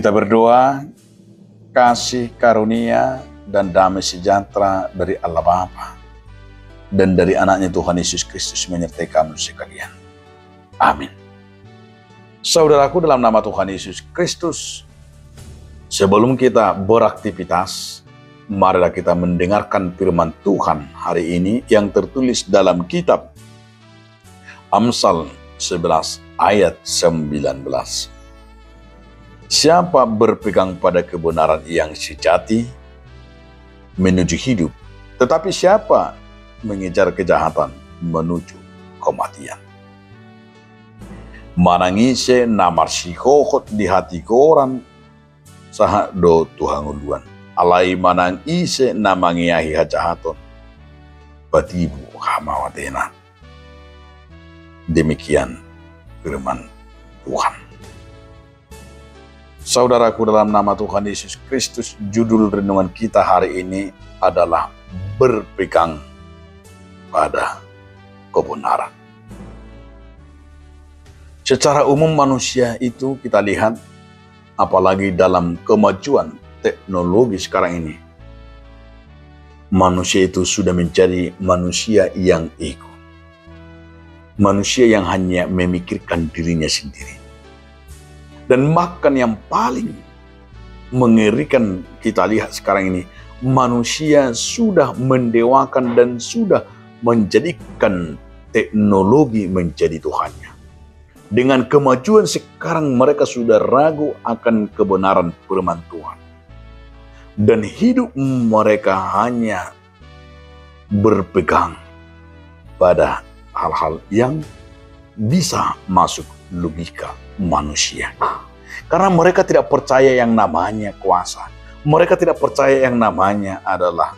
Kita berdoa, kasih karunia dan damai sejahtera dari Allah Bapa dan dari anaknya Tuhan Yesus Kristus menyertai kamu sekalian. Amin. Saudaraku dalam nama Tuhan Yesus Kristus, sebelum kita beraktivitas, marilah kita mendengarkan firman Tuhan hari ini yang tertulis dalam kitab Amsal 11 ayat 19. Siapa berpegang pada kebenaran yang sejati menuju hidup, tetapi siapa mengejar kejahatan menuju kematian. Manangise namar sihokot di hati koran saha do Tuhan uluan. Alai manang ise namangiahi hajahaton batibu hamawatena. Demikian firman Tuhan. Saudaraku dalam nama Tuhan Yesus Kristus, judul renungan kita hari ini adalah berpegang pada kebenaran. Secara umum manusia itu kita lihat, apalagi dalam kemajuan teknologi sekarang ini, manusia itu sudah menjadi manusia yang ego. Manusia yang hanya memikirkan dirinya sendiri. Dan bahkan yang paling mengerikan kita lihat sekarang ini, manusia sudah mendewakan dan sudah menjadikan teknologi menjadi Tuhannya. Dengan kemajuan sekarang mereka sudah ragu akan kebenaran firman Tuhan. Dan hidup mereka hanya berpegang pada hal-hal yang bisa masuk logika manusia. Karena mereka tidak percaya yang namanya kuasa. Mereka tidak percaya yang namanya adalah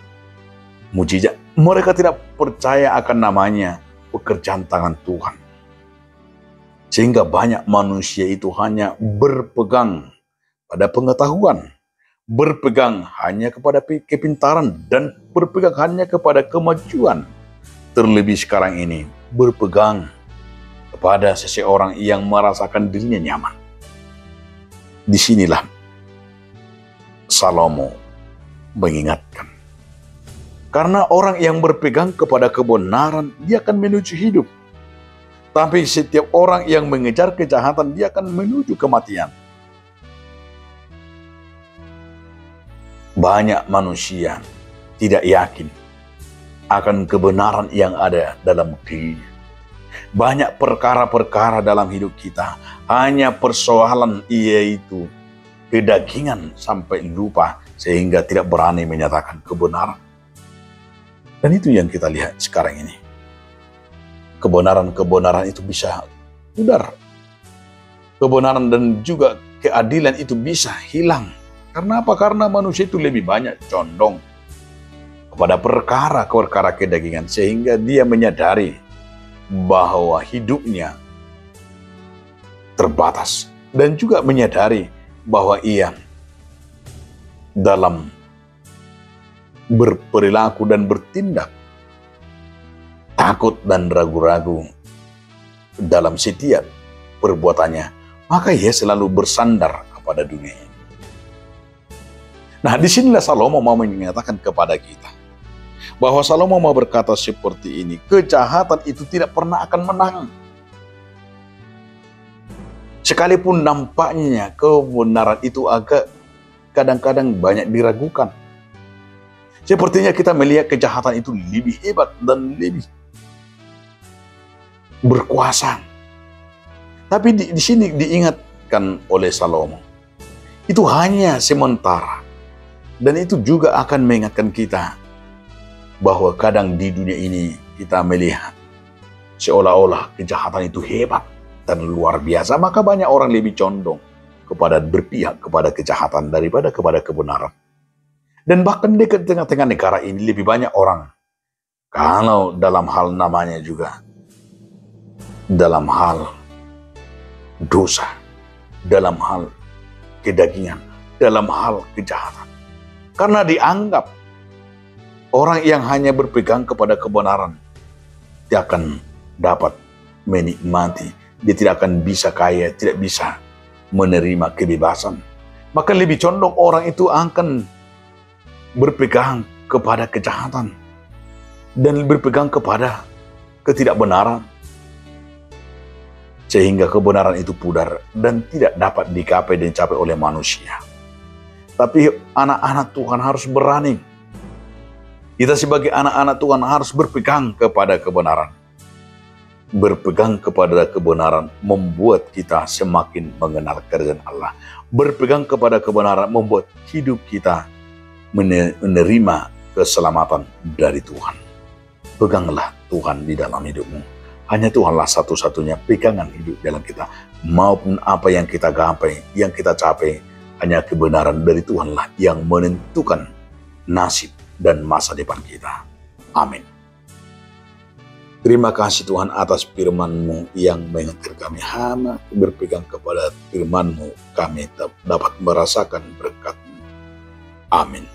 mujizat. Mereka tidak percaya akan namanya pekerjaan tangan Tuhan. Sehingga banyak manusia itu hanya berpegang pada pengetahuan. Berpegang hanya kepada kepintaran dan berpegang hanya kepada kemajuan. Terlebih sekarang ini berpegang kepada seseorang yang merasakan dirinya nyaman. Disinilah Salomo mengingatkan. Karena orang yang berpegang kepada kebenaran, dia akan menuju hidup. Tapi setiap orang yang mengejar kejahatan, dia akan menuju kematian. Banyak manusia tidak yakin akan kebenaran yang ada dalam dirinya. Banyak perkara-perkara dalam hidup kita hanya persoalan yaitu kedagingan sampai lupa sehingga tidak berani menyatakan kebenaran. Dan itu yang kita lihat sekarang ini. Kebenaran-kebenaran itu bisa pudar. Kebenaran dan juga keadilan itu bisa hilang. Karena apa? Karena manusia itu lebih banyak condong kepada perkara-perkara kedagingan sehingga dia menyadari bahwa hidupnya terbatas dan juga menyadari bahwa ia dalam berperilaku dan bertindak takut dan ragu-ragu dalam setiap perbuatannya maka ia selalu bersandar kepada dunia ini. Nah, disinilah Salomo mau menyatakan kepada kita bahwa Salomo mau berkata seperti ini, kejahatan itu tidak pernah akan menang. Sekalipun nampaknya kebenaran itu agak kadang-kadang banyak diragukan. Sepertinya kita melihat kejahatan itu lebih hebat dan lebih berkuasa. Tapi di sini diingatkan oleh Salomo, itu hanya sementara. Dan itu juga akan mengingatkan kita bahwa kadang di dunia ini kita melihat seolah-olah kejahatan itu hebat dan luar biasa, maka banyak orang lebih condong kepada berpihak kepada kejahatan daripada kepada kebenaran. Dan bahkan di tengah-tengah negara ini lebih banyak orang, kalau dalam hal namanya juga, dalam hal dosa, dalam hal kedagingan, dalam hal kejahatan. Karena dianggap orang yang hanya berpegang kepada kebenaran tidak akan dapat menikmati, dia tidak akan bisa kaya, tidak bisa menerima kebebasan. Maka lebih condong orang itu akan berpegang kepada kejahatan dan berpegang kepada ketidakbenaran, sehingga kebenaran itu pudar dan tidak dapat dicapai dan dicapai oleh manusia. Tapi anak-anak Tuhan harus berani. Kita sebagai anak-anak Tuhan harus berpegang kepada kebenaran. Berpegang kepada kebenaran membuat kita semakin mengenal kerajaan Allah. Berpegang kepada kebenaran membuat hidup kita menerima keselamatan dari Tuhan. Peganglah Tuhan di dalam hidupmu. Hanya Tuhanlah satu-satunya pegangan hidup dalam kita. Maupun apa yang kita gapai, yang kita capai, hanya kebenaran dari Tuhanlah yang menentukan nasib dan masa depan kita. Amin. Terima kasih Tuhan atas firman-Mu yang mengingatkan kami. Hanya berpegang kepada firman-Mu, kami dapat merasakan berkat-Mu. Amin.